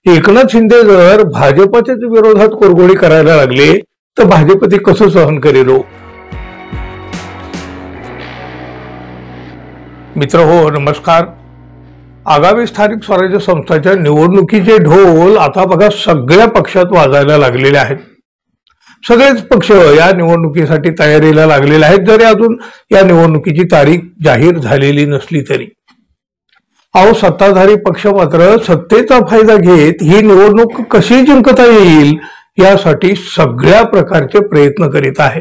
एकनाथ शिंदे जर भाजपच्याच विरोधात कोरगोळी करायला लागले तर भाजप ते कसं सहन करेल? मित्र हो, नमस्कार. आगामी स्थानिक स्वराज्य संस्थांच्या निवडणुकीचे ढोल आता बघा सगळ्या पक्षात वाजायला लागलेले आहेत. सगळेच पक्ष या निवडणुकीसाठी तयारीला लागलेले आहेत, जरी अजून या निवडणुकीची तारीख जाहीर झालेली नसली तरी. अहो, सत्ताधारी पक्ष मात्र सत्तेचा फायदा घेत ही निवडणूक कशी जिंकता येईल यासाठी सगळ्या प्रकारचे प्रयत्न करीत आहे.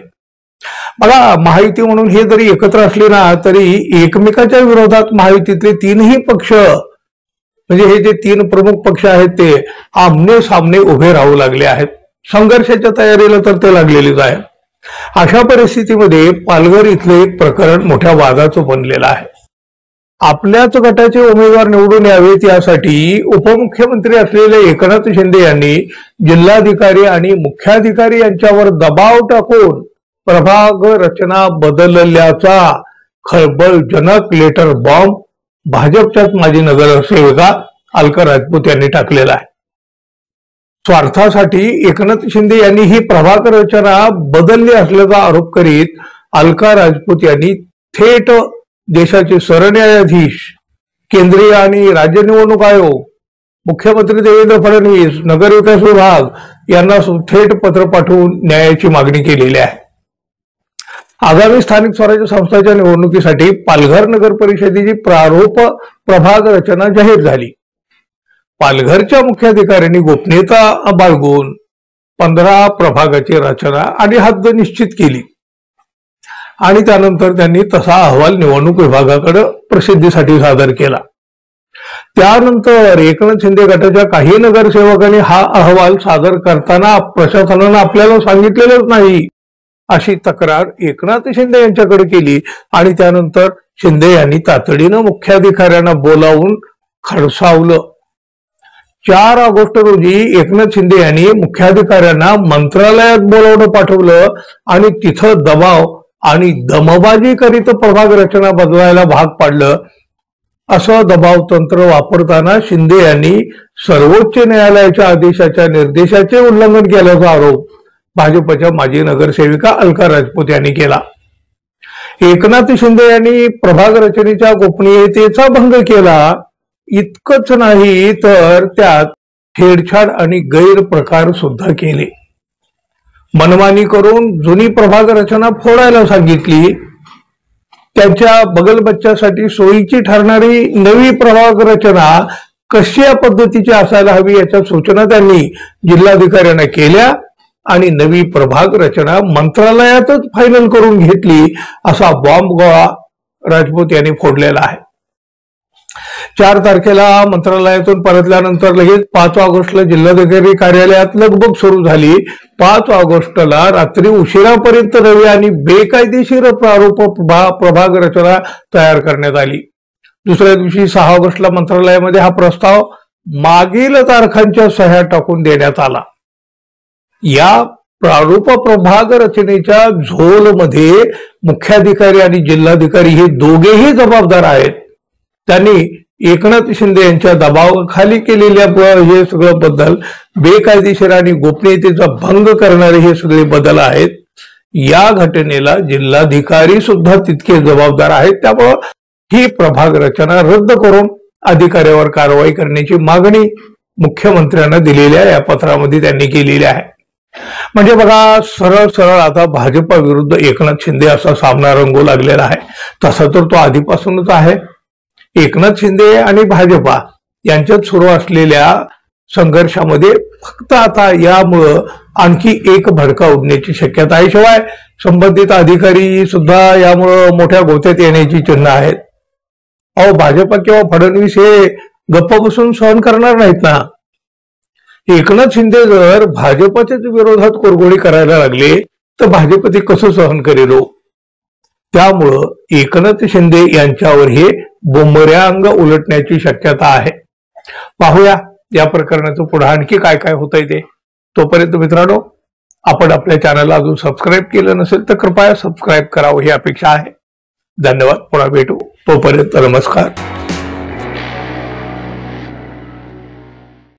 बघा, महायुती म्हणून हे जरी एकत्र असले ना तरी एकमेकाच्या विरोधात महायुतीतले तीनही पक्ष म्हणजे हे जे तीन प्रमुख पक्ष आहेत ते आमने सामने उभे राहू लागले आहेत. संघर्षाच्या तयारीला तर ते लागलेलेच आहे. अशा परिस्थितीमध्ये पालघर इथले एक प्रकरण मोठ्या वादाचं बनलेलं आहे. आपल्याच गटाचे उमेदवार निवडून यावेत यासाठी उपमुख्यमंत्री असलेले एकनाथ शिंदे यांनी जिल्हाधिकारी आणि मुख्याधिकारी यांच्यावर दबाव टाकून प्रभाग रचना बदलल्याचा खळबळजनक लेटर बॉम्ब भाजपच्याच माजी नगरसेविका अलका राजपूत यांनी टाकलेला आहे. स्वार्थासाठी एकनाथ शिंदे यांनी ही प्रभाग रचना बदलली असल्याचा आरोप करीत अलका राजपूत यांनी थेट देशाचे सरन्यायाधीश, केंद्रीय आणि राज्य निवडणूक आयोग, मुख्यमंत्री देवेंद्र फडणवीस, नगरविकास विभाग यांना थेट पत्र पाठवून न्यायाची मागणी केलेली आहे. आगामी स्थानिक स्वराज्य संस्थांच्या निवडणुकीसाठी पालघर नगर परिषदेची प्रारूप प्रभाग रचना जाहीर झाली. पालघरच्या मुख्याधिकाऱ्यांनी गोपनीयता बाळगून 15 प्रभागाची रचना आणि हद्द निश्चित केली आणि त्यानंतर त्यांनी तसा अहवाल निवडणूक विभागाकडे प्रसिद्धीसाठी सादर केला. त्यानंतर एकनाथ शिंदे गटाच्या काही नगरसेवकांनी हा अहवाल सादर करताना प्रशासनानं आपल्याला सांगितलेलंच नाही अशी तक्रार एकनाथ शिंदे यांच्याकडे केली आणि त्यानंतर शिंदे यांनी तातडीनं मुख्याधिकाऱ्यांना बोलावून खडसावलं. 4 ऑगस्ट रोजी एकनाथ शिंदे यांनी मुख्याधिकाऱ्यांना मंत्रालयात बोलावणं पाठवलं आणि तिथं दबाव आणि दमबाजी करीत प्रभाग रचना बदलायला भाग पाडलं. असं दबाव तंत्र वापरताना शिंदे यांनी सर्वोच्च न्यायालयाच्या आदेशाच्या निर्देशाचे उल्लंघन केल्याचा आरोप भाजपच्या माजी नगरसेविका अलका राजपूत यांनी केला. एकनाथ शिंदे यांनी प्रभाग रचनेच्या गोपनीयतेचा भंग केला. इतकंच नाही तर त्यात छेडछाड आणि गैरप्रकार सुद्धा केले. मनमानी करून जुनी प्रभाग रचना फोडायला सांगितली. त्यांच्या बगलबच्च्यासाठी सोयीची ठरणारी नवी प्रभाग रचना कशा पद्धतीची असायला हवी याच्या सूचना त्यांनी जिल्हाधिकाऱ्यांना केल्या आणि नवी प्रभाग रचना मंत्रालयातच फायनल करून घेतली असा बॉम्ब गोळा राजपूत यांनी फोडलेला आहे. 4 तारखेला मंत्रालयातून परतल्यानंतर लगेच 5 ऑगस्टला जिल्हाधिकारी कार्यालयात लगबग सुरू झाली. 5 ऑगस्टला रात्री उशिरापर्यंत नवी आणि बेकायदेशीर प्रारूप प्रभाग रचना तयार करण्यात आली. दुसऱ्या दिवशी 6 ऑगस्टला मंत्रालयामध्ये हा प्रस्ताव मागील तारखांच्या सह्या टाकून देण्यात आला. या प्रारूप प्रभाग रचनेच्या झोलमध्ये मुख्याधिकारी आणि जिल्हाधिकारी हे दोघेही जबाबदार आहेत. त्यांनी एकनाथ शिंदे यांच्या दबावाखाली केलेल्या हे सगळं बदल बेकायदेशीर आणि गोपनीयतेचा भंग करणारे हे सगळे बदल आहेत. या घटनेला जिल्हाधिकारी सुद्धा तितके जबाबदार आहेत. त्यामुळं ही प्रभाग रचना रद्द करून अधिकाऱ्यावर कारवाई करण्याची मागणी मुख्यमंत्र्यांना दिलेल्या या पत्रामध्ये त्यांनी केलेली आहे. म्हणजे बघा, सरळ सरळ आता भाजप विरुद्ध एकनाथ शिंदे असा सामना रंगू लागलेला आहे. तसा तर तो आधीपासूनच आहे. एकनाथ शिंदे आणि भाजपा यांच्यात सुरू असलेल्या संघर्षामध्ये फक्त आता यामुळं आणखी एक भडका उडण्याची शक्यता आहे. शिवाय संबंधित अधिकारी सुद्धा यामुळं मोठ्या गोत्यात येण्याची चिन्ह आहेत. अहो, भाजपा किंवा फडणवीस हे गप्प बसून सहन करणार नाहीत ना. एकनाथ शिंदे जर भाजपच्याच विरोधात कोरगोळी करायला लागले तर भाजप ते कसं सहन करेल? त्यामुळं एकनाथ शिंदे यांच्यावर हे बुमरॅंग उलटण्याची शक्यता आहे. पाहूया या प्रकरणाचं पुढे आणखी काय काय होतंय ते. तोपर्यंत मित्रांनो, आपण आपल्या चॅनलला अजून सबस्क्राईब केलं नसेल तर कृपया सबस्क्राईब करावं ही अपेक्षा आहे. धन्यवाद. पुन्हा भेटू. तोपर्यंत नमस्कार.